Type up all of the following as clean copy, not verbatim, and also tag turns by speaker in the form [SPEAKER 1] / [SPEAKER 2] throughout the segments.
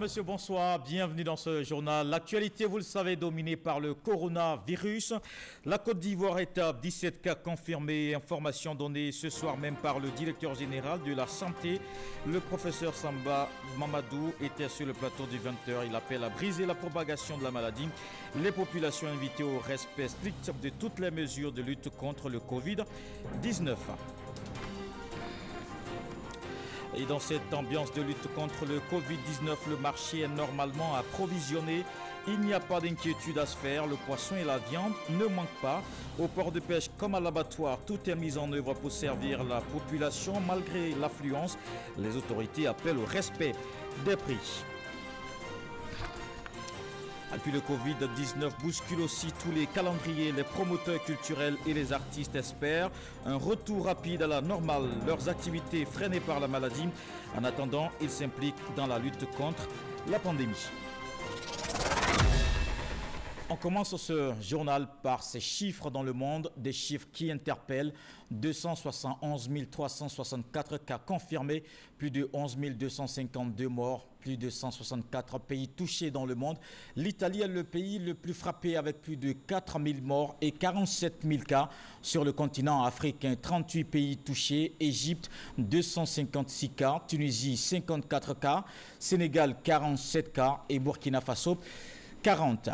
[SPEAKER 1] monsieur, bonsoir. Bienvenue dans ce journal. L'actualité, vous le savez, dominée par le coronavirus. La Côte d'Ivoire est à 17 cas confirmés. Information donnée ce soir même par le directeur général de la santé. Le professeur Samba Mamadou était sur le plateau du 20h. Il appelle à briser la propagation de la maladie. Les populations invitées au respect strict de toutes les mesures de lutte contre le Covid-19. Et dans cette ambiance de lutte contre le Covid-19, le marché est normalement approvisionné. Il n'y a pas d'inquiétude à se faire. Le poisson et la viande ne manquent pas. Au port de pêche comme à l'abattoir, tout est mis en œuvre pour servir la population. Malgré l'affluence, les autorités appellent au respect des prix. Et puis le Covid-19 bouscule aussi tous les calendriers. Les promoteurs culturels et les artistes espèrent un retour rapide à la normale. Leurs activités freinées par la maladie. En attendant, ils s'impliquent dans la lutte contre la pandémie. On commence ce journal par ces chiffres dans le monde, des chiffres qui interpellent. 271 364 cas confirmés, plus de 11 252 morts, plus de 164 pays touchés dans le monde. L'Italie est le pays le plus frappé avec plus de 4 000 morts et 47 000 cas sur le continent africain. 38 pays touchés, Égypte 256 cas, Tunisie 54 cas, Sénégal 47 cas et Burkina Faso 40.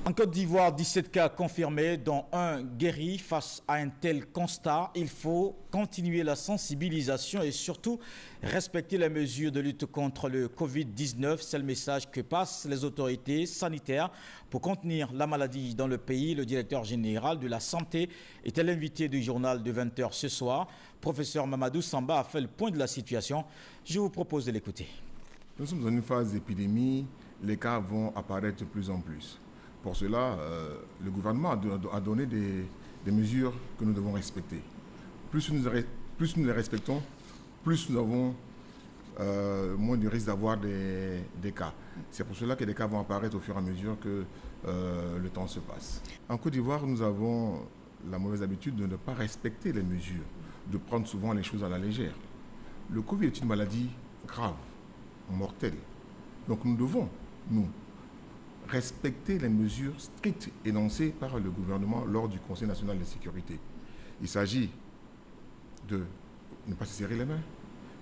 [SPEAKER 1] En Côte d'Ivoire, 17 cas confirmés, dont un guéri. Face à un tel constat, il faut continuer la sensibilisation et surtout respecter les mesures de lutte contre le Covid-19. C'est le message que passent les autorités sanitaires pour contenir la maladie dans le pays. Le directeur général de la santé était l'invité du journal de 20h ce soir. Professeur Mamadou Samba a fait le point de la situation. Je vous propose de l'écouter.
[SPEAKER 2] Nous sommes dans une phase d'épidémie. Les cas vont apparaître de plus en plus. Pour cela, le gouvernement a donné des mesures que nous devons respecter. Plus nous les respectons, plus nous avons moins de risque d'avoir des cas. C'est pour cela que des cas vont apparaître au fur et à mesure que le temps se passe. En Côte d'Ivoire, nous avons la mauvaise habitude de ne pas respecter les mesures, de prendre souvent les choses à la légère. Le Covid est une maladie grave, mortelle. Donc nous devons, respecter les mesures strictes énoncées par le gouvernement lors du Conseil national de sécurité. Il s'agit de ne pas se serrer les mains,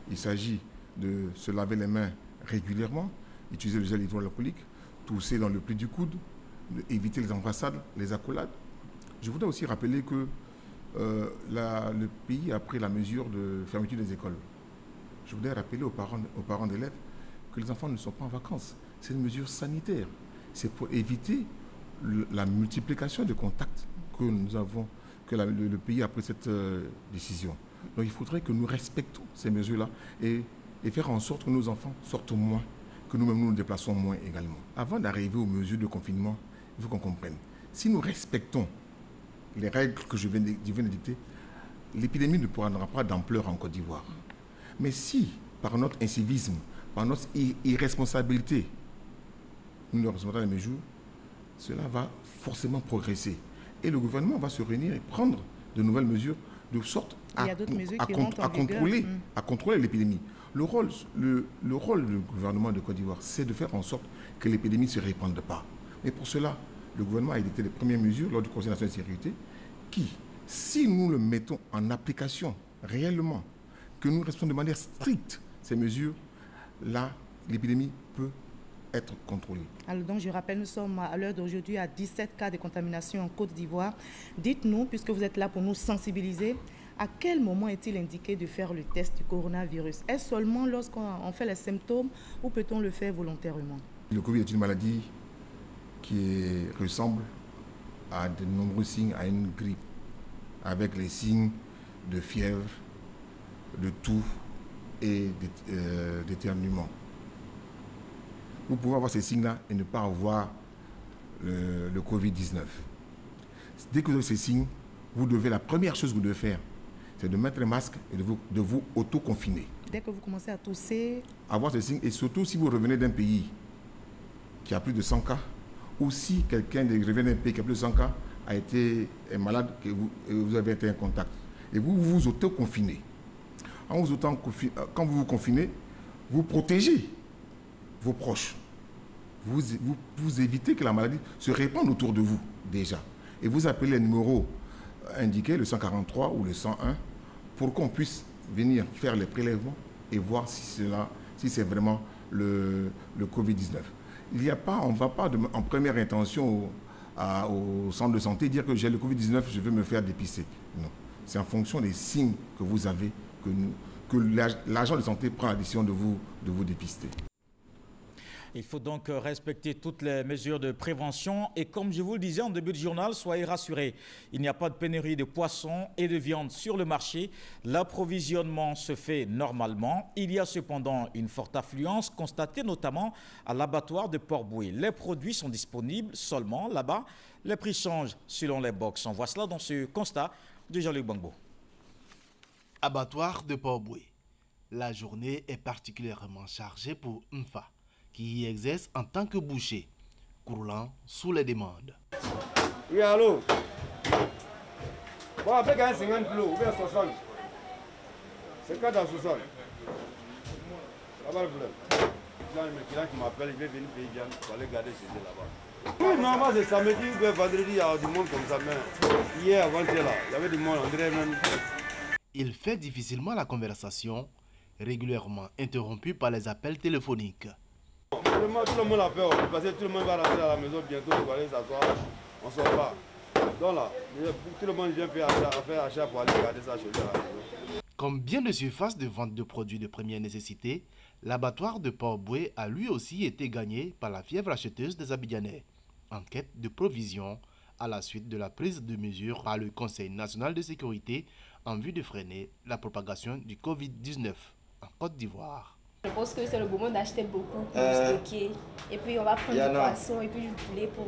[SPEAKER 2] il s'agit de se laver les mains régulièrement, utiliser le gel hydroalcoolique, tousser dans le pli du coude, éviter les embrassades, les accolades. Je voudrais aussi rappeler que le pays a pris la mesure de fermeture des écoles. Je voudrais rappeler aux parents d'élèves que les enfants ne sont pas en vacances. C'est une mesure sanitaire. C'est pour éviter la multiplication de contacts que le pays a pris cette décision. Donc il faudrait que nous respectons ces mesures-là et faire en sorte que nos enfants sortent moins, que nous-mêmes nous déplaçons moins également. Avant d'arriver aux mesures de confinement, il faut qu'on comprenne. Si nous respectons les règles que je viens de dicter, l'épidémie ne prendra pas d'ampleur en Côte d'Ivoire. Mais si, par notre incivisme, par notre irresponsabilité, nous ne respectons pas les mesures, cela va forcément progresser. Et le gouvernement va se réunir et prendre de nouvelles mesures de sorte à contrôler l'épidémie. Le rôle du gouvernement de Côte d'Ivoire, c'est de faire en sorte que l'épidémie ne se répande pas. Mais pour cela, le gouvernement a édicté les premières mesures lors du Conseil national de sécurité qui, si nous le mettons en application réellement, que nous respectons de manière stricte ces mesures, là, l'épidémie peut être contrôlée.
[SPEAKER 3] Alors donc je rappelle, nous sommes à l'heure d'aujourd'hui à 17 cas de contamination en Côte d'Ivoire. Dites-nous, puisque vous êtes là pour nous sensibiliser, à quel moment est-il indiqué de faire le test du coronavirus? Est-ce seulement lorsqu'on fait les symptômes ou peut-on le faire volontairement?
[SPEAKER 2] Le Covid est une maladie qui ressemble à de nombreux signes à une grippe, avec les signes de fièvre, de toux et d'éternuement. Vous pouvez avoir ces signes-là et ne pas avoir le Covid-19. Dès que vous avez ces signes, la première chose que vous devez faire, c'est de mettre un masque et de vous auto-confiner.
[SPEAKER 3] Dès que vous commencez à tousser...
[SPEAKER 2] Avoir ces signes, et surtout si vous revenez d'un pays qui a plus de 100 cas, ou si quelqu'un revient d'un pays qui a plus de 100 cas, est malade, et vous avez été en contact. Et vous vous auto-confinez. Quand vous vous confinez, vous protégez vos proches. Vous évitez que la maladie se répande autour de vous déjà. Et vous appelez les numéros indiqués, le 143 ou le 101, pour qu'on puisse venir faire les prélèvements et voir si c'est vraiment le Covid-19. On ne va pas en première intention au centre de santé dire que j'ai le Covid-19, je veux me faire dépister. Non. C'est en fonction des signes que vous avez que l'agent de santé prend la décision de vous dépister.
[SPEAKER 1] Il faut donc respecter toutes les mesures de prévention et comme je vous le disais en début de journal, soyez rassurés, il n'y a pas de pénurie de poissons et de viande sur le marché. L'approvisionnement se fait normalement. Il y a cependant une forte affluence constatée notamment à l'abattoir de Port-Bouët. Les produits sont disponibles seulement là-bas. Les prix changent selon les box. On voit cela dans ce constat de Jean-Luc Bangbo.
[SPEAKER 4] Abattoir de Port-Bouët. La journée est particulièrement chargée pour Nfa, qui y exerce en tant que boucher, croulant sous les demandes.
[SPEAKER 5] Oui, allô? Bon, après, quand 50 kilos, ou bien 60. C'est quoi dans 60? Là-bas, le problème. Il y a un client qui m'appelle, il veut venir payer bien, pour aller garder chez lui là-bas. Oui, normalement, c'est samedi ou bien vendredi, il y a du monde comme ça, mais hier, avant-hier, là, il y avait du monde, on dirait même.
[SPEAKER 4] Il fait difficilement la conversation, régulièrement interrompu par les appels téléphoniques.
[SPEAKER 5] Tout le monde a peur, parce que tout le monde va rentrer à la maison bientôt, il va aller s'asseoir, on ne sort pas. Donc là, tout le monde vient faire achat pour aller garder ça chez lui à la maison.
[SPEAKER 4] Comme bien de surfaces de vente de produits de première nécessité, l'abattoir de Port-Bouët a lui aussi été gagné par la fièvre acheteuse des Abidjanais, en quête de provisions à la suite de la prise de mesures par le Conseil national de sécurité en vue de freiner la propagation du Covid-19 en Côte d'Ivoire.
[SPEAKER 6] Je pense que c'est le moment d'acheter beaucoup pour stocker. Et puis on va prendre du poisson et puis du poulet pour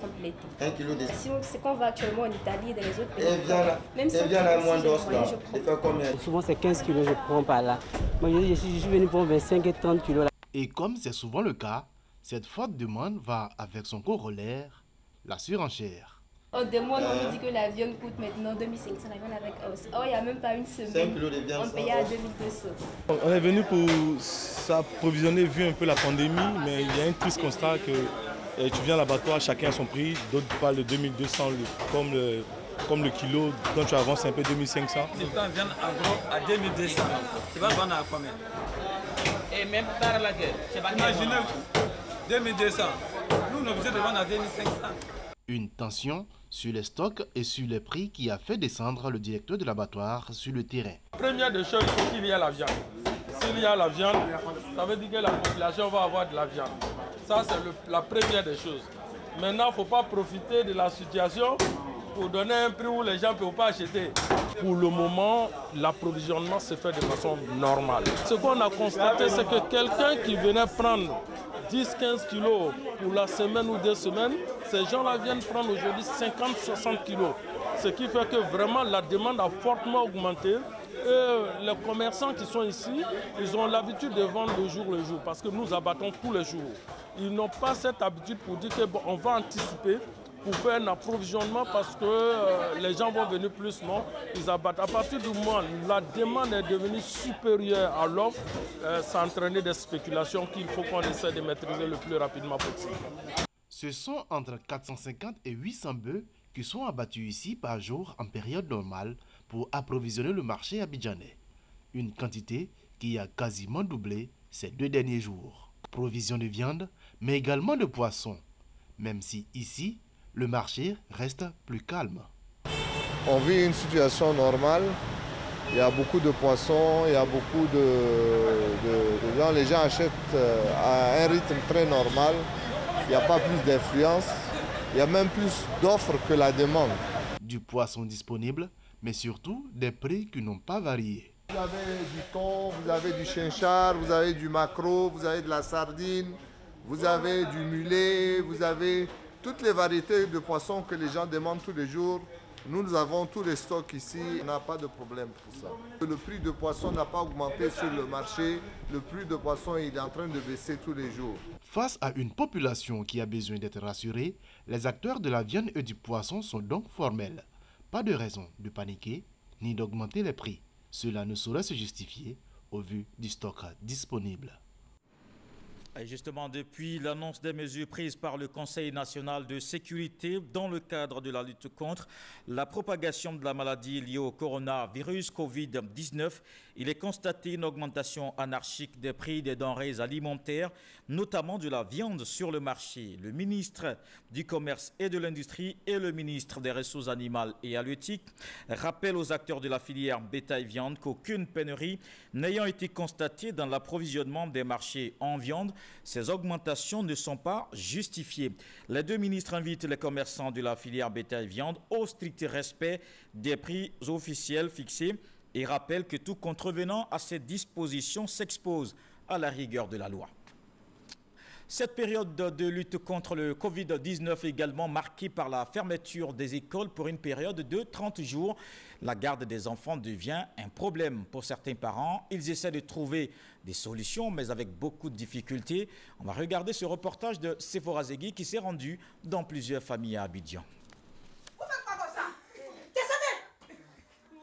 [SPEAKER 6] compléter.
[SPEAKER 7] 1 kilo de...
[SPEAKER 6] Sinon, c'est qu'on va actuellement en Italie et dans les autres pays.
[SPEAKER 7] Et viens là,
[SPEAKER 6] même si
[SPEAKER 7] moins d'os là. Je fais combien?
[SPEAKER 8] Souvent c'est 15 kilos que je prends par là. Moi je suis venu pour 25 et 30 kilos là.
[SPEAKER 4] Et comme c'est souvent le cas, cette forte demande va avec son corollaire, la surenchère.
[SPEAKER 6] On demande, on nous dit que la viande coûte maintenant 2500, la viande avec os. Or, il n'y a même pas une semaine, on payait à 2200.
[SPEAKER 9] On est venu pour s'approvisionner vu un peu la pandémie, mais il y a un triste constat que tu viens à l'abattoir, chacun a son prix. D'autres parlent de 2200 comme le kilo, dont tu avances un peu 2500.
[SPEAKER 10] Tu prends viande en gros à 2200, tu vas vendre à combien? Et même par la guerre, imaginez 2200, nous on est obligé de vendre à 2500.
[SPEAKER 4] Une tension sur les stocks et sur les prix qui a fait descendre le directeur de l'abattoir sur le terrain.
[SPEAKER 11] Première des choses, il faut qu'il y ait la viande. S'il y a la viande, ça veut dire que la population va avoir de la viande. Ça, c'est la première des choses. Maintenant, il ne faut pas profiter de la situation pour donner un prix où les gens ne peuvent pas acheter. Pour le moment, l'approvisionnement se fait de façon normale. Ce qu'on a constaté, c'est que quelqu'un qui venait prendre 10-15 kilos pour la semaine ou 2 semaines, ces gens-là viennent prendre aujourd'hui 50-60 kilos. Ce qui fait que vraiment la demande a fortement augmenté. Et les commerçants qui sont ici, ils ont l'habitude de vendre le jour parce que nous abattons tous les jours. Ils n'ont pas cette habitude pour dire qu'on va anticiper pour faire un approvisionnement parce que les gens vont venir plus, non, ils abattent. À partir du moment où la demande est devenue supérieure à l'offre, ça a entraîné des spéculations qu'il faut qu'on essaie de maîtriser le plus rapidement possible.
[SPEAKER 4] Ce sont entre 450 et 800 bœufs qui sont abattus ici par jour en période normale pour approvisionner le marché abidjanais. Une quantité qui a quasiment doublé ces 2 derniers jours. Provision de viande, mais également de poissons, même si ici, le marché reste plus calme.
[SPEAKER 12] On vit une situation normale. Il y a beaucoup de poissons, il y a beaucoup de gens. Les gens achètent à un rythme très normal. Il n'y a pas plus d'influence. Il y a même plus d'offres que la demande.
[SPEAKER 4] Du poisson disponible, mais surtout des prix qui n'ont pas varié.
[SPEAKER 12] Vous avez du thon, vous avez du chinchard, vous avez du maquereau, vous avez de la sardine, vous avez du mulet, vous avez toutes les variétés de poissons que les gens demandent tous les jours. Nous avons tous les stocks ici, on n'a pas de problème pour ça. Le prix de poisson n'a pas augmenté sur le marché, le prix de poisson il est en train de baisser tous les jours.
[SPEAKER 4] Face à une population qui a besoin d'être rassurée, les acteurs de la viande et du poisson sont donc formels. Pas de raison de paniquer ni d'augmenter les prix. Cela ne saurait se justifier au vu du stock disponible.
[SPEAKER 1] Et justement, depuis l'annonce des mesures prises par le Conseil national de sécurité dans le cadre de la lutte contre la propagation de la maladie liée au coronavirus Covid-19, il est constaté une augmentation anarchique des prix des denrées alimentaires, notamment de la viande sur le marché. Le ministre du Commerce et de l'Industrie et le ministre des Ressources animales et halieutiques rappellent aux acteurs de la filière bétail-viande qu'aucune pénurie n'ayant été constatée dans l'approvisionnement des marchés en viande, ces augmentations ne sont pas justifiées. Les deux ministres invitent les commerçants de la filière bétail-viande au strict respect des prix officiels fixés et rappellent que tout contrevenant à ces dispositions s'expose à la rigueur de la loi. Cette période de lutte contre le Covid-19 est également marquée par la fermeture des écoles pour une période de 30 jours. La garde des enfants devient un problème pour certains parents. Ils essaient de trouver des solutions, mais avec beaucoup de difficultés. On va regarder ce reportage de Sephora Zegui qui s'est rendu dans plusieurs familles à Abidjan.
[SPEAKER 13] Vous faites quoi comme ça? Descendez!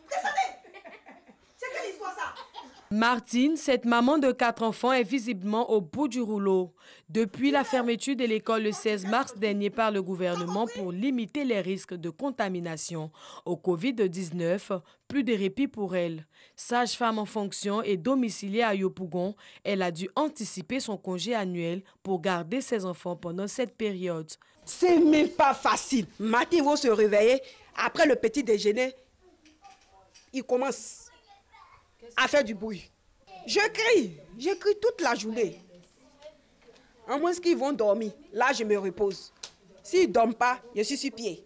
[SPEAKER 13] Descendez! C'est quelle histoire ça?
[SPEAKER 14] Martine, cette maman de 4 enfants, est visiblement au bout du rouleau. Depuis la fermeture de l'école le 16 mars dernier par le gouvernement pour limiter les risques de contamination au Covid-19, plus de répit pour elle. Sage-femme en fonction et domiciliée à Yopougon, elle a dû anticiper son congé annuel pour garder ses enfants pendant cette période.
[SPEAKER 13] C'est même pas facile. Matin, ils vont se réveiller. Après le petit déjeuner, ils commencent à faire du bruit. Je crie toute la journée. En moins qu'ils vont dormir, là je me repose. S'ils ne dorment pas, je suis sur pied.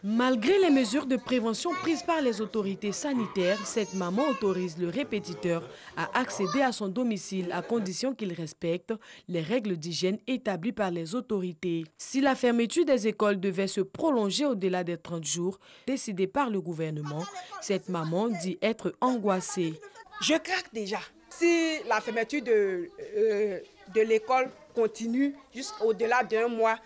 [SPEAKER 14] Malgré les mesures de prévention prises par les autorités sanitaires, cette maman autorise le répétiteur à accéder à son domicile à condition qu'il respecte les règles d'hygiène établies par les autorités. Si la fermeture des écoles devait se prolonger au-delà des 30 jours décidés par le gouvernement, cette maman dit être angoissée.
[SPEAKER 13] Je craque déjà. Si la fermeture de l'école continue jusqu'au-delà d'un mois,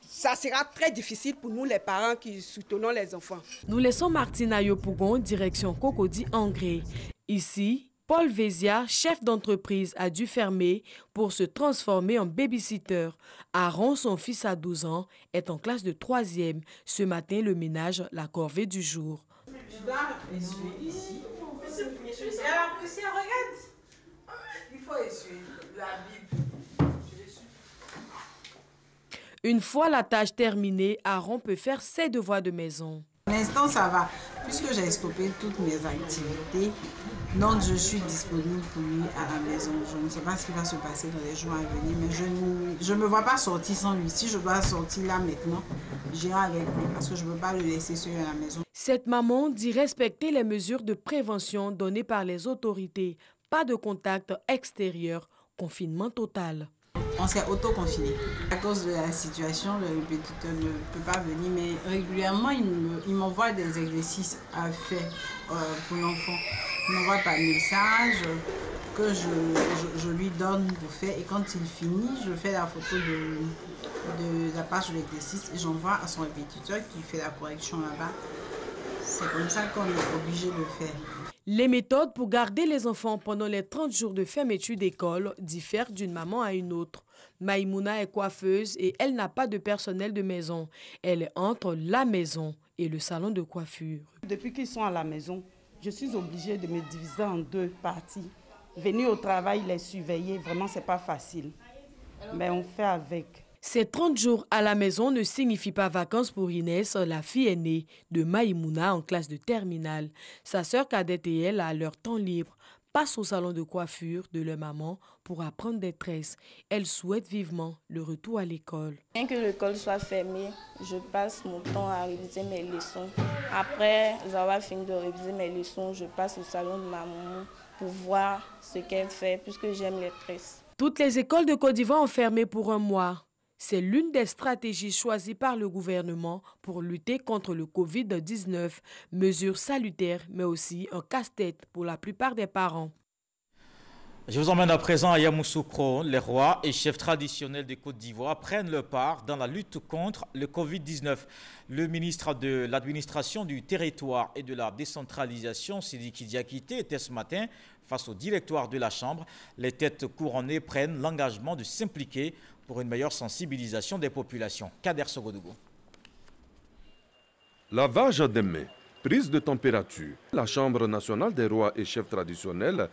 [SPEAKER 13] ça sera très difficile pour nous les parents qui soutenons les enfants.
[SPEAKER 14] Nous laissons Martine à Yopougon, direction Cocody Angré. Ici, Paul Vézia, chef d'entreprise, a dû fermer pour se transformer en babysitter. Aaron, son fils à 12 ans, est en classe de 3e. Ce matin, le ménage, la corvée du jour.
[SPEAKER 15] Je dois essuyer ici. Et la poussière, regarde. Il faut essuyer la Bible.
[SPEAKER 14] Une fois la tâche terminée, Aaron peut faire ses devoirs de maison.
[SPEAKER 15] Pour l'instant, ça va. Puisque j'ai stoppé toutes mes activités, donc je suis disponible pour lui à la maison. Je ne sais pas ce qui va se passer dans les jours à venir, mais je ne me vois pas sortir sans lui. Si je dois sortir là maintenant, j'irai avec lui parce que je ne veux pas le laisser seul à la maison.
[SPEAKER 14] Cette maman dit respecter les mesures de prévention données par les autorités. Pas de contact extérieur, confinement total.
[SPEAKER 15] On s'est auto-confiné. À cause de la situation, le répétiteur ne peut pas venir, mais régulièrement, il m'envoie des exercices à faire pour l'enfant. Il m'envoie par message que je lui donne pour faire. Et quand il finit, je fais la photo de la page de l'exercice et j'envoie à son répétiteur qui fait la correction là-bas. C'est comme ça qu'on est obligé de faire.
[SPEAKER 14] Les méthodes pour garder les enfants pendant les 30 jours de fermeture d'école diffèrent d'une maman à une autre. Maïmouna est coiffeuse et elle n'a pas de personnel de maison. Elle est entre la maison et le salon de coiffure.
[SPEAKER 16] Depuis qu'ils sont à la maison, je suis obligée de me diviser en 2 parties. Venir au travail, les surveiller, vraiment, c'est pas facile. Mais on fait avec.
[SPEAKER 14] Ces 30 jours à la maison ne signifient pas vacances pour Inès, la fille aînée de Maïmouna en classe de terminale. Sa sœur cadette et elle, à leur temps libre, passent au salon de coiffure de leur maman pour apprendre des tresses. Elle souhaite vivement le retour à l'école.
[SPEAKER 17] Bien que l'école soit fermée, je passe mon temps à réviser mes leçons. Après avoir fini de réviser mes leçons, je passe au salon de ma maman pour voir ce qu'elle fait puisque j'aime les tresses.
[SPEAKER 14] Toutes les écoles de Côte d'Ivoire ont fermé pour un mois. C'est l'une des stratégies choisies par le gouvernement pour lutter contre le Covid-19. Mesure salutaire, mais aussi un casse-tête pour la plupart des parents.
[SPEAKER 1] Je vous emmène à présent à Yamoussoukro. Les rois et chefs traditionnels de Côte d'Ivoire prennent leur part dans la lutte contre le Covid-19. Le ministre de l'Administration du Territoire et de la Décentralisation, Sidiki Diakité, était ce matin face au directoire de la Chambre. Les têtes couronnées prennent l'engagement de s'impliquer pour une meilleure sensibilisation des populations. Kader Sogodougou.
[SPEAKER 18] Lavage des mains, prise de température. La Chambre nationale des rois et chefs traditionnels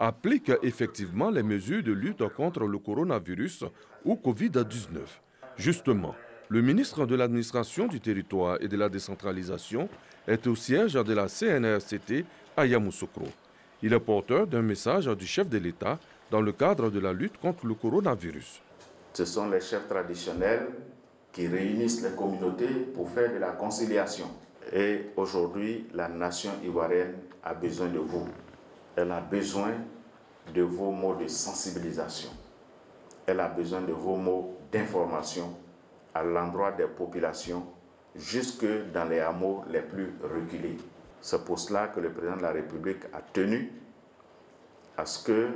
[SPEAKER 18] applique effectivement les mesures de lutte contre le coronavirus ou Covid-19. Justement, le ministre de l'Administration du Territoire et de la Décentralisation est au siège de la CNRCT à Yamoussoukro. Il est porteur d'un message du chef de l'État dans le cadre de la lutte contre le coronavirus.
[SPEAKER 19] Ce sont les chefs traditionnels qui réunissent les communautés pour faire de la conciliation. Et aujourd'hui, la nation ivoirienne a besoin de vous. Elle a besoin de vos mots de sensibilisation. Elle a besoin de vos mots d'information à l'endroit des populations, jusque dans les hameaux les plus reculés. C'est pour cela que le président de la République a tenu à ce que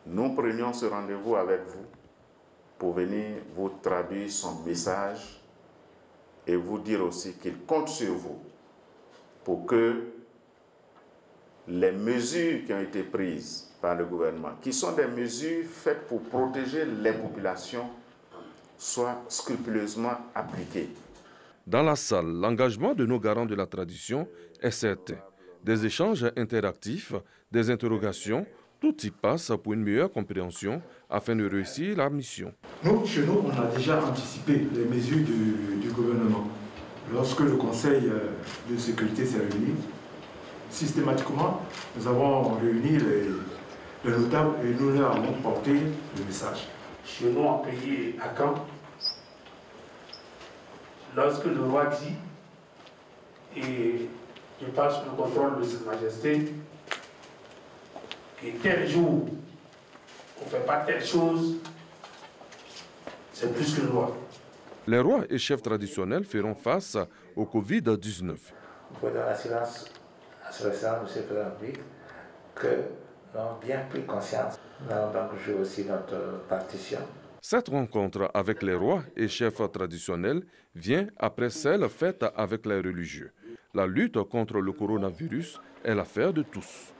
[SPEAKER 19] nous prenions ce rendez-vous avec vous pour venir vous traduire son message et vous dire aussi qu'il compte sur vous pour que les mesures qui ont été prises par le gouvernement, qui sont des mesures faites pour protéger les populations, soient scrupuleusement appliquées.
[SPEAKER 18] Dans la salle, l'engagement de nos garants de la tradition est certain. Des échanges interactifs, des interrogations, tout y passe pour une meilleure compréhension afin de réussir la mission.
[SPEAKER 20] Nous, chez nous, on a déjà anticipé les mesures du gouvernement. Lorsque le Conseil de sécurité s'est réuni, systématiquement, nous avons réuni les notables et nous leur avons porté le message.
[SPEAKER 21] Chez nous, en pays à Caen, lorsque le roi dit, et je passe le contrôle de Sa Majesté, que tel jour, on ne fait pas telle chose, c'est plus que le roi.
[SPEAKER 18] Les rois et chefs traditionnels feront face au Covid-19.
[SPEAKER 21] Nous prenons l'assurance à ce récent du chef de la République que nous avons bien pris conscience. Nous allons donc jouer aussi notre partition.
[SPEAKER 18] Cette rencontre avec les rois et chefs traditionnels vient après celle faite avec les religieux. La lutte contre le coronavirus est l'affaire de tous.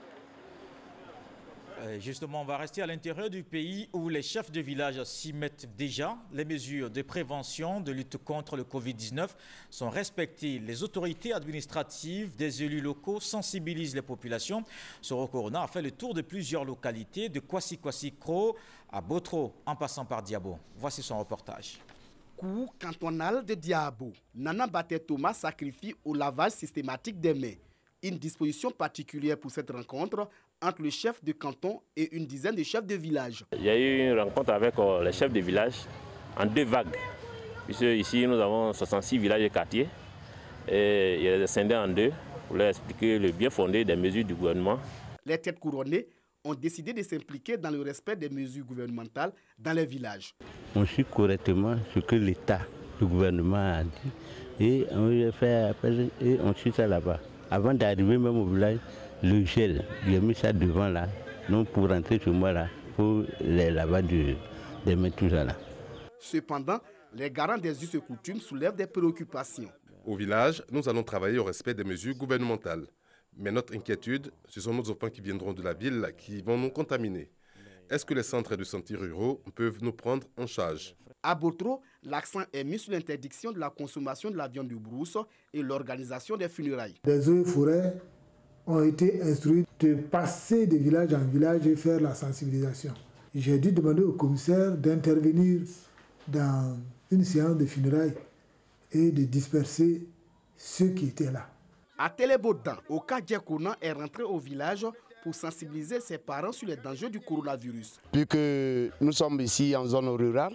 [SPEAKER 1] Justement, on va rester à l'intérieur du pays où les chefs de village s'y mettent déjà. Les mesures de prévention, de lutte contre le Covid-19 sont respectées. Les autorités administratives des élus locaux sensibilisent les populations. Soro Corona a fait le tour de plusieurs localités, de Kwasi-Kwasi-Kro à Botro, en passant par Diabo. Voici son reportage.
[SPEAKER 22] Cour cantonal de Diabo. Nana Baté Thomas sacrifie au lavage systématique des mains. Une disposition particulière pour cette rencontre entre le chef de canton et une dizaine de chefs de village.
[SPEAKER 23] Il y a eu une rencontre avec les chefs de village en deux vagues. Puisque ici, nous avons 66 villages et quartiers. Et il y a des scindés en deux pour leur expliquer le bien fondé des mesures du gouvernement.
[SPEAKER 22] Les têtes couronnées ont décidé de s'impliquer dans le respect des mesures gouvernementales dans les villages.
[SPEAKER 24] On suit correctement ce que l'État, le gouvernement a dit et on fait appel et on suit ça là-bas. Avant d'arriver même au village, le gel, j'ai mis ça devant là, donc pour rentrer chez moi là, pour les lavage des mains, tout ça là.
[SPEAKER 22] Cependant, les garants des us et coutumes soulèvent des préoccupations.
[SPEAKER 25] Au village, nous allons travailler au respect des mesures gouvernementales. Mais notre inquiétude, ce sont nos enfants qui viendront de la ville qui vont nous contaminer. Est-ce que les centres de santé ruraux peuvent nous prendre en charge?
[SPEAKER 22] À Botro, l'accent est mis sur l'interdiction de la consommation de la viande de brousse et l'organisation des funérailles.
[SPEAKER 26] Les eaux et forêts ont été instruits de passer de village en village et faire la sensibilisation. J'ai dû demander au commissaire d'intervenir dans une séance de funérailles et de disperser ceux qui étaient là.
[SPEAKER 22] À Télébaudan, Oka Djekounan est rentré au village pour sensibiliser ses parents sur les dangers du coronavirus.
[SPEAKER 27] Puisque nous sommes ici en zone rurale,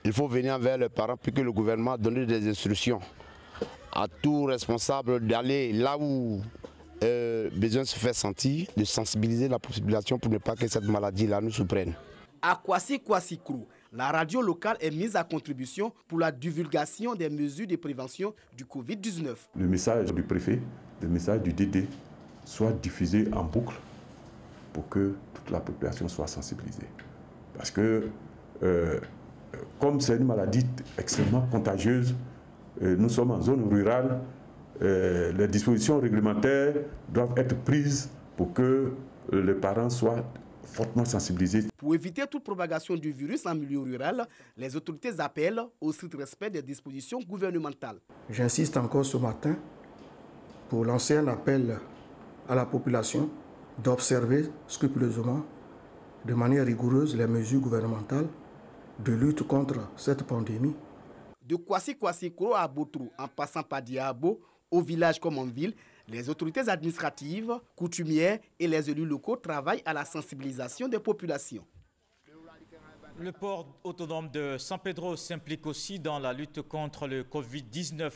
[SPEAKER 27] il faut venir vers les parents puisque le gouvernement a donné des instructions à tout responsable d'aller là où besoin se fait sentir, de sensibiliser la population pour ne pas que cette maladie-là nous surprenne.
[SPEAKER 22] À Kwasi-Kwasi-Kro, la radio locale est mise à contribution pour la divulgation des mesures de prévention du Covid-19.
[SPEAKER 28] Le message du préfet, le message du DD soit diffusé en boucle
[SPEAKER 2] pour que toute la population soit sensibilisée. Parce que, comme c'est une maladie extrêmement contagieuse, nous sommes en zone rurale, les dispositions réglementaires doivent être prises pour que les parents soient fortement sensibilisés.
[SPEAKER 22] Pour éviter toute propagation du virus en milieu rural, les autorités appellent au strict respect des dispositions gouvernementales.
[SPEAKER 3] J'insiste encore ce matin pour lancer un appel à la population d'observer scrupuleusement, de manière rigoureuse, les mesures gouvernementales de lutte contre cette pandémie.
[SPEAKER 22] De Kwasi-Kwasi-Koro à Botrou, en passant par Diabo, au village comme en ville, les autorités administratives, coutumières et les élus locaux travaillent à la sensibilisation des populations.
[SPEAKER 1] Le port autonome de San Pedro s'implique aussi dans la lutte contre le Covid-19.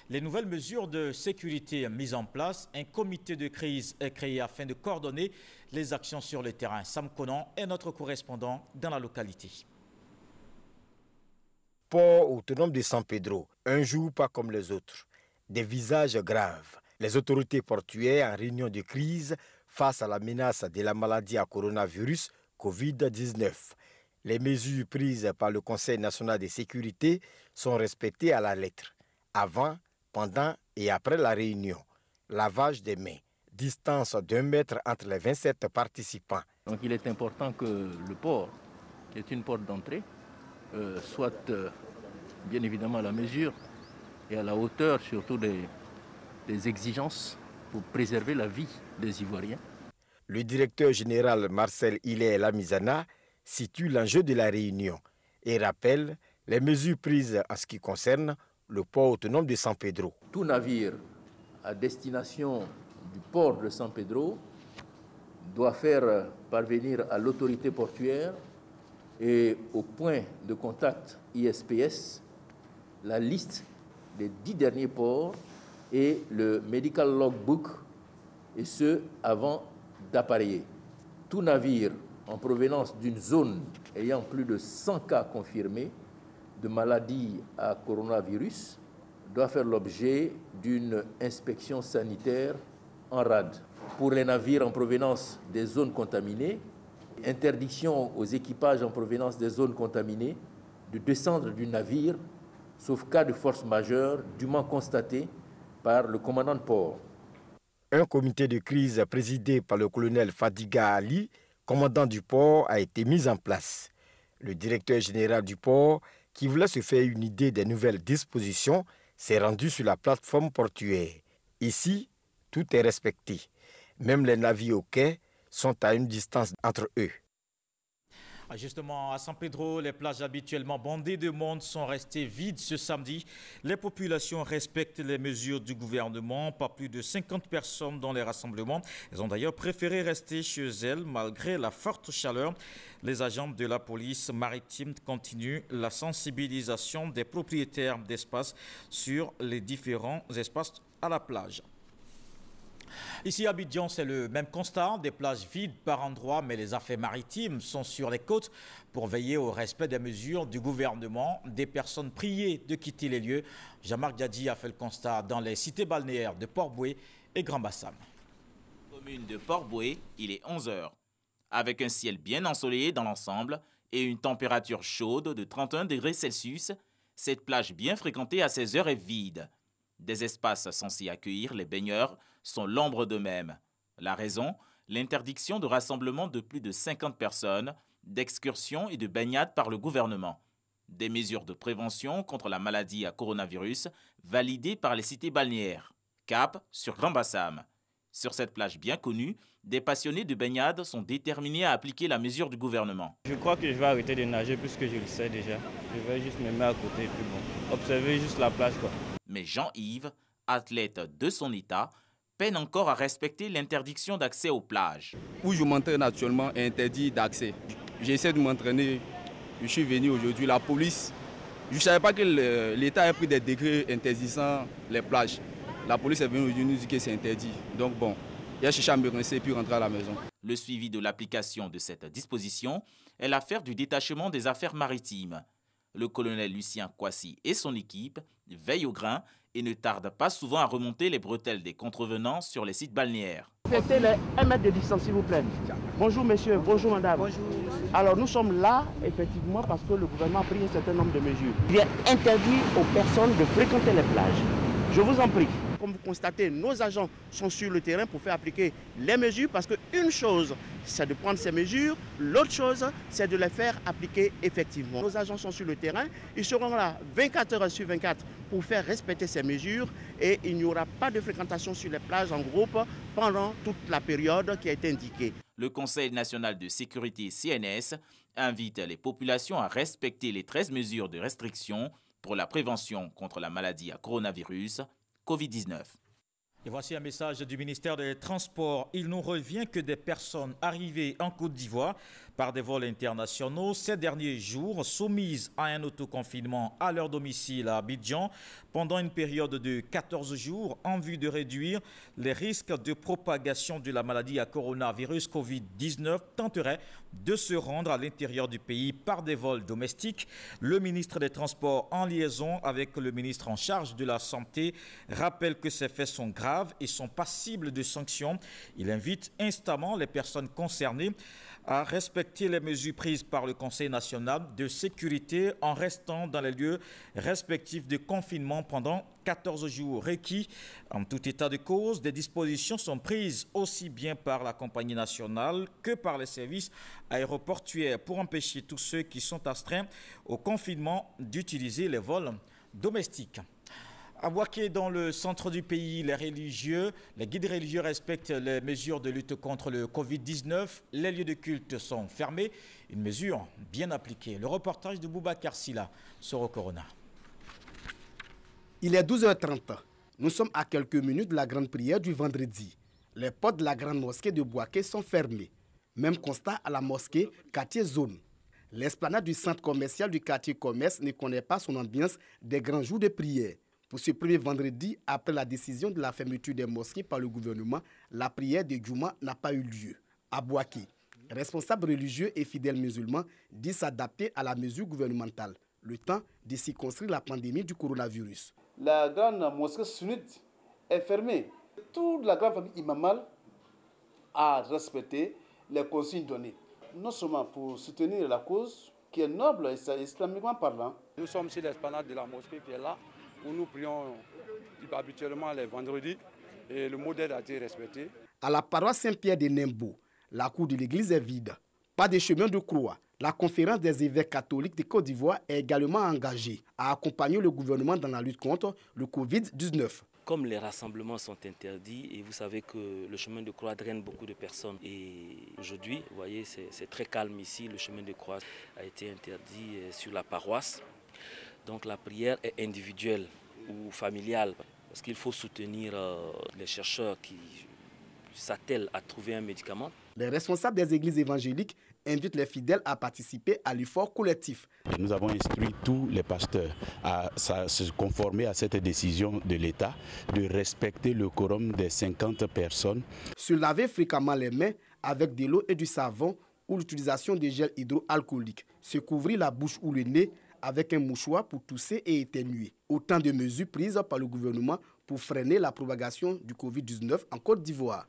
[SPEAKER 1] Les nouvelles mesures de sécurité mises en place, un comité de crise est créé afin de coordonner les actions sur le terrain. Sam Conan est notre correspondant dans la localité.
[SPEAKER 5] Port autonome de San Pedro, un jour pas comme les autres. Des visages graves. Les autorités portuaires en réunion de crise face à la menace de la maladie à coronavirus Covid-19. Les mesures prises par le Conseil national de sécurité sont respectées à la lettre. Avant, pendant et après la réunion. Lavage des mains. Distance d'1 mètre entre les 27 participants.
[SPEAKER 6] Donc il est important que le port, qui est une porte d'entrée, soit bien évidemment à la mesure et à la hauteur surtout des exigences pour préserver la vie des Ivoiriens.
[SPEAKER 5] Le directeur général Marcel Hilaire-Lamizana situe l'enjeu de la réunion et rappelle les mesures prises en ce qui concerne le port autonome de San Pedro.
[SPEAKER 6] Tout navire à destination du port de San Pedro doit faire parvenir à l'autorité portuaire et au point de contact ISPS la liste des 10 derniers ports et le medical logbook, et ce avant d'appareiller. Tout navire en provenance d'une zone ayant plus de 100 cas confirmés de maladie à coronavirus doit faire l'objet d'une inspection sanitaire en rade. Pour les navires en provenance des zones contaminées, interdiction aux équipages en provenance des zones contaminées de descendre du navire, sauf cas de force majeure dûment constaté par le commandant de port.
[SPEAKER 5] Un comité de crise présidé par le colonel Fadiga Ali, commandant du port, a été mis en place. Le directeur général du port, qui voulait se faire une idée des nouvelles dispositions, s'est rendu sur la plateforme portuaire. Ici, tout est respecté. Même les navires au quai sont à une distance entre eux.
[SPEAKER 1] Justement, à San Pedro, les plages habituellement bondées de monde sont restées vides ce samedi. Les populations respectent les mesures du gouvernement. Pas plus de 50 personnes dans les rassemblements. Elles ont d'ailleurs préféré rester chez elles malgré la forte chaleur. Les agents de la police maritime continuent la sensibilisation des propriétaires d'espaces sur les différents espaces à la plage. Ici à Abidjan, c'est le même constat, des plages vides par endroits, mais les affaires maritimes sont sur les côtes pour veiller au respect des mesures du gouvernement. Des personnes priées de quitter les lieux. Jean-Marc Diadi a fait le constat dans les cités balnéaires de Port-Boué et Grand-Bassam.
[SPEAKER 7] Commune de Port-Boué, il est 11 h. Avec un ciel bien ensoleillé dans l'ensemble et une température chaude de 31 degrés Celsius, cette plage bien fréquentée à 16 h est vide. Des espaces censés accueillir les baigneurs sont l'ombre d'eux-mêmes. La raison, l'interdiction de rassemblement de plus de 50 personnes, d'excursions et de baignades par le gouvernement. Des mesures de prévention contre la maladie à coronavirus validées par les cités balnéaires. Cap sur Grand-Bassam. Sur cette plage bien connue, des passionnés de baignade sont déterminés à appliquer la mesure du gouvernement.
[SPEAKER 8] Je crois que je vais arrêter de nager puisque je le sais déjà. Je vais juste me mettre à côté et puis bon, observer juste la plage quoi.
[SPEAKER 7] Mais Jean-Yves, athlète de son état, peine encore à respecter l'interdiction d'accès aux plages.
[SPEAKER 9] Où je m'entraîne actuellement est interdit d'accès. J'essaie de m'entraîner. Je suis venu aujourd'hui. La police, je ne savais pas que l'État a pris des décrets interdisant les plages. La police est venue aujourd'hui nous dire que c'est interdit. Donc bon, il a cherché à me rincer puis rentrer à la maison.
[SPEAKER 7] Le suivi de l'application de cette disposition est l'affaire du détachement des affaires maritimes. Le colonel Lucien Kwasi et son équipe veillent au grain et ne tardent pas souvent à remonter les bretelles des contrevenants sur les sites balnéaires.
[SPEAKER 22] Respectez les 1 mètre de distance, s'il vous plaît. Bonjour monsieur, bonjour madame. Bonjour. Alors nous sommes là, effectivement, parce que le gouvernement a pris un certain nombre de mesures. Il est interdit aux personnes de fréquenter les plages. Je vous en prie. Comme vous constatez, nos agents sont sur le terrain pour faire appliquer les mesures parce qu'une chose, c'est de prendre ces mesures, l'autre chose, c'est de les faire appliquer effectivement. Nos agents sont sur le terrain, ils seront là 24 heures sur 24 pour faire respecter ces mesures et il n'y aura pas de fréquentation sur les plages en groupe pendant toute la période qui a été indiquée.
[SPEAKER 7] Le Conseil national de sécurité CNS invite les populations à respecter les 13 mesures de restriction pour la prévention contre la maladie à coronavirus Covid-19.
[SPEAKER 1] Et voici un message du ministère des Transports. Il nous revient que des personnes arrivées en Côte d'Ivoire par des vols internationaux ces derniers jours soumises à un autoconfinement à leur domicile à Abidjan pendant une période de 14 jours en vue de réduire les risques de propagation de la maladie à coronavirus Covid-19 tenteraient de se rendre à l'intérieur du pays par des vols domestiques. Le ministre des Transports, en liaison avec le ministre en charge de la Santé, rappelle que ces faits sont graves et sont passibles de sanctions. Il invite instamment les personnes concernées à respecter les mesures prises par le Conseil national de sécurité en restant dans les lieux respectifs de confinement pendant 14 jours requis. En tout état de cause, des dispositions sont prises aussi bien par la compagnie nationale que par les services aéroportuaires pour empêcher tous ceux qui sont astreints au confinement d'utiliser les vols domestiques. À Bouaké, dans le centre du pays, les guides religieux respectent les mesures de lutte contre le Covid-19. Les lieux de culte sont fermés, une mesure bien appliquée. Le reportage de Boubacar Silla sur au Corona.
[SPEAKER 22] Il est 12h30. Nous sommes à quelques minutes de la grande prière du vendredi. Les portes de la grande mosquée de Bouaké sont fermées. Même constat à la mosquée quartier Zone. L'esplanade du centre commercial du quartier Commerce ne connaît pas son ambiance des grands jours de prière. Pour ce premier vendredi, après la décision de la fermeture des mosquées par le gouvernement, la prière de Djouma n'a pas eu lieu. À Bouaké, responsables religieux et fidèles musulmans disent s'adapter à la mesure gouvernementale, le temps de circonscrire la pandémie du coronavirus.
[SPEAKER 4] La grande mosquée sunnite est fermée. Toute la grande famille imamale a respecté les consignes données, non seulement pour soutenir la cause qui est noble et islamiquement parlant.
[SPEAKER 10] Nous sommes sur l'esplanade de la mosquée qui est là, où nous prions habituellement les vendredis et le modèle a été respecté.
[SPEAKER 22] À la paroisse Saint-Pierre de Nembo, la cour de l'église est vide. Pas de chemin de croix. La conférence des évêques catholiques de Côte d'Ivoire est également engagée à accompagner le gouvernement dans la lutte contre le Covid-19.
[SPEAKER 11] Comme les rassemblements sont interdits et vous savez que le chemin de croix draine beaucoup de personnes. Et aujourd'hui, vous voyez, c'est très calme ici. Le chemin de croix a été interdit sur la paroisse. Donc la prière est individuelle ou familiale parce qu'il faut soutenir les chercheurs qui s'attellent à trouver un médicament.
[SPEAKER 22] Les responsables des églises évangéliques invitent les fidèles à participer à l'effort collectif.
[SPEAKER 12] Nous avons instruit tous les pasteurs à se conformer à cette décision de l'État de respecter le quorum des 50 personnes.
[SPEAKER 22] Se laver fréquemment les mains avec de l'eau et du savon ou l'utilisation de gel hydroalcoolique. Se couvrir la bouche ou le nez avec un mouchoir pour tousser et éternuer. Autant de mesures prises par le gouvernement pour freiner la propagation du Covid-19 en Côte d'Ivoire.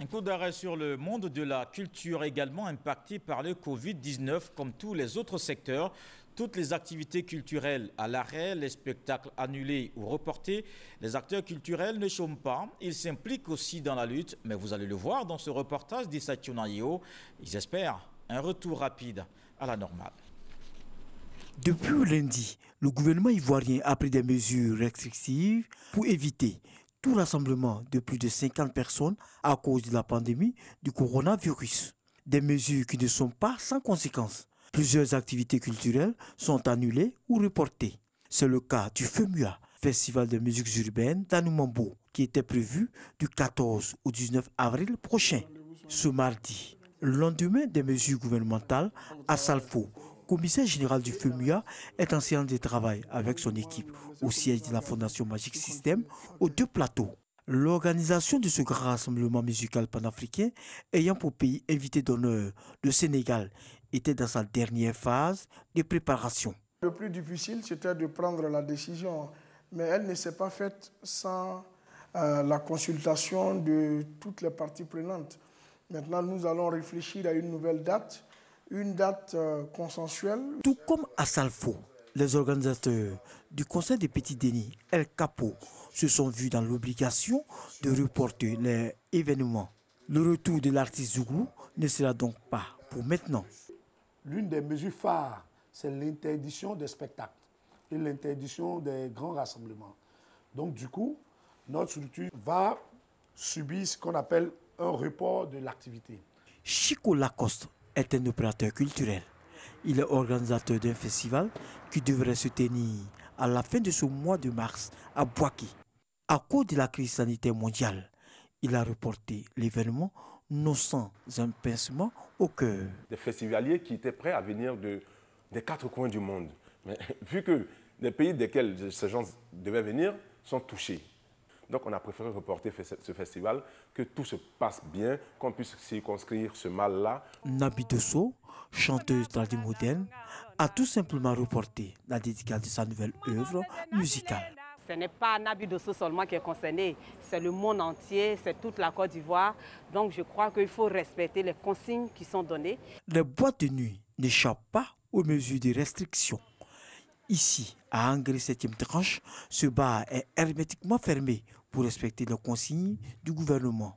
[SPEAKER 1] Un coup d'arrêt sur le monde de la culture également impacté par le Covid-19 comme tous les autres secteurs. Toutes les activités culturelles à l'arrêt, les spectacles annulés ou reportés. Les acteurs culturels ne chôment pas. Ils s'impliquent aussi dans la lutte. Mais vous allez le voir dans ce reportage d'Issa Tionayo. Ils espèrent un retour rapide à la normale.
[SPEAKER 13] Depuis lundi, le gouvernement ivoirien a pris des mesures restrictives pour éviter tout rassemblement de plus de 50 personnes à cause de la pandémie du coronavirus. Des mesures qui ne sont pas sans conséquences. Plusieurs activités culturelles sont annulées ou reportées. C'est le cas du FEMUA, Festival de musiques urbaines d'Anoumambo, qui était prévu du 14 au 19 avril prochain. Ce mardi, le lendemain des mesures gouvernementales, à Salfo, commissaire général du FEMUA est en séance de travail avec son équipe au siège de la Fondation Magic System aux 2 plateaux. L'organisation de ce grand rassemblement musical panafricain ayant pour pays invité d'honneur le Sénégal était dans sa dernière phase de préparation.
[SPEAKER 3] Le plus difficile, c'était de prendre la décision, mais elle ne s'est pas faite sans la consultation de toutes les parties prenantes. Maintenant, nous allons réfléchir à une nouvelle date, une date consensuelle.
[SPEAKER 13] Tout comme à Salfo, les organisateurs du Conseil des Petits Denis, El Capo, se sont vus dans l'obligation de reporter l'événement. Le retour de l'artiste Zouglou ne sera donc pas pour maintenant.
[SPEAKER 14] L'une des mesures phares, c'est l'interdiction des spectacles et l'interdiction des grands rassemblements. Donc du coup, notre structure va subir ce qu'on appelle un report de l'activité.
[SPEAKER 13] Chico Lacoste est un opérateur culturel. Il est organisateur d'un festival qui devrait se tenir à la fin de ce mois de mars à Boaké. À cause de la crise sanitaire mondiale, il a reporté l'événement, non sans un pincement au cœur.
[SPEAKER 15] Des festivaliers qui étaient prêts à venir des 4 coins du monde. Mais vu que les pays desquels ces gens devaient venir sont touchés, donc on a préféré reporter ce festival, que tout se passe bien, qu'on puisse circonscrire ce mal-là.
[SPEAKER 13] Nabi Dosso, chanteuse tradimoderne, a tout simplement reporté la dédicace de sa nouvelle œuvre musicale.
[SPEAKER 16] Ce n'est pas Nabi Dosso seulement qui est concerné, c'est le monde entier, c'est toute la Côte d'Ivoire. Donc je crois qu'il faut respecter les consignes qui sont données.
[SPEAKER 13] Les boîtes de nuit n'échappent pas aux mesures de restriction. Ici, à Angré 7e tranche, ce bar est hermétiquement fermé pour respecter les consignes du gouvernement.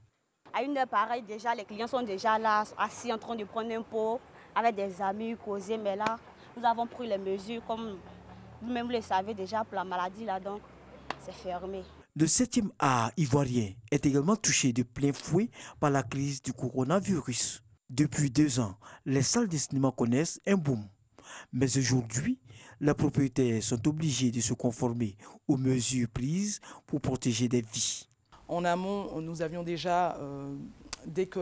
[SPEAKER 17] À une heure pareille, déjà, les clients sont déjà là, assis en train de prendre un pot, avec des amis, causer. Mais là, nous avons pris les mesures, comme vous-même vous le savez déjà, pour la maladie, là, donc c'est fermé.
[SPEAKER 13] Le 7e art ivoirien est également touché de plein fouet par la crise du coronavirus. Depuis 2 ans, les salles de cinéma connaissent un boom. Mais aujourd'hui, les propriétaires sont obligés de se conformer aux mesures prises pour protéger des vies.
[SPEAKER 19] En amont, nous avions déjà, dès que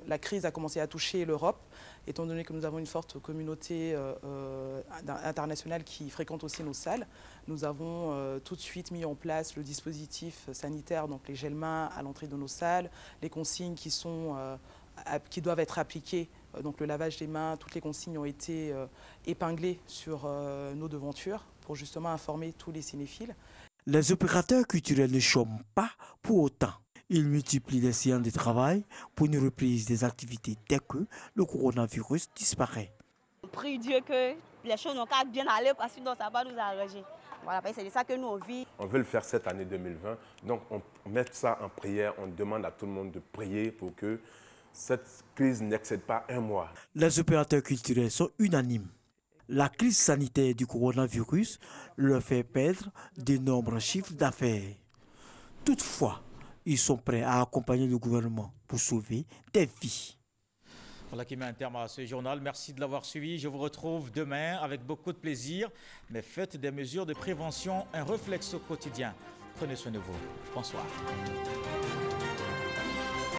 [SPEAKER 19] la crise a commencé à toucher l'Europe, étant donné que nous avons une forte communauté internationale qui fréquente aussi nos salles, nous avons tout de suite mis en place le dispositif sanitaire, donc les gels-mains à l'entrée de nos salles, les consignes qui doivent être appliquées, donc le lavage des mains, toutes les consignes ont été épinglées sur nos devantures pour justement informer tous les cinéphiles.
[SPEAKER 13] Les opérateurs culturels ne chôment pas pour autant. Ils multiplient les séances de travail pour une reprise des activités dès que le coronavirus disparaît.
[SPEAKER 17] On prie Dieu que les choses n'ont qu'à bien aller parce que sinon ça va nous arranger. Voilà, c'est de ça que nous on vit.
[SPEAKER 15] On veut le faire cette année 2020, donc on met ça en prière, on demande à tout le monde de prier pour que cette crise n'excède pas 1 mois.
[SPEAKER 13] Les opérateurs culturels sont unanimes. La crise sanitaire du coronavirus leur fait perdre d'énormes chiffres d'affaires. Toutefois, ils sont prêts à accompagner le gouvernement pour sauver des vies.
[SPEAKER 1] Voilà qui met un terme à ce journal. Merci de l'avoir suivi. Je vous retrouve demain avec beaucoup de plaisir. Mais faites des mesures de prévention un réflexe au quotidien. Prenez soin de vous. Bonsoir.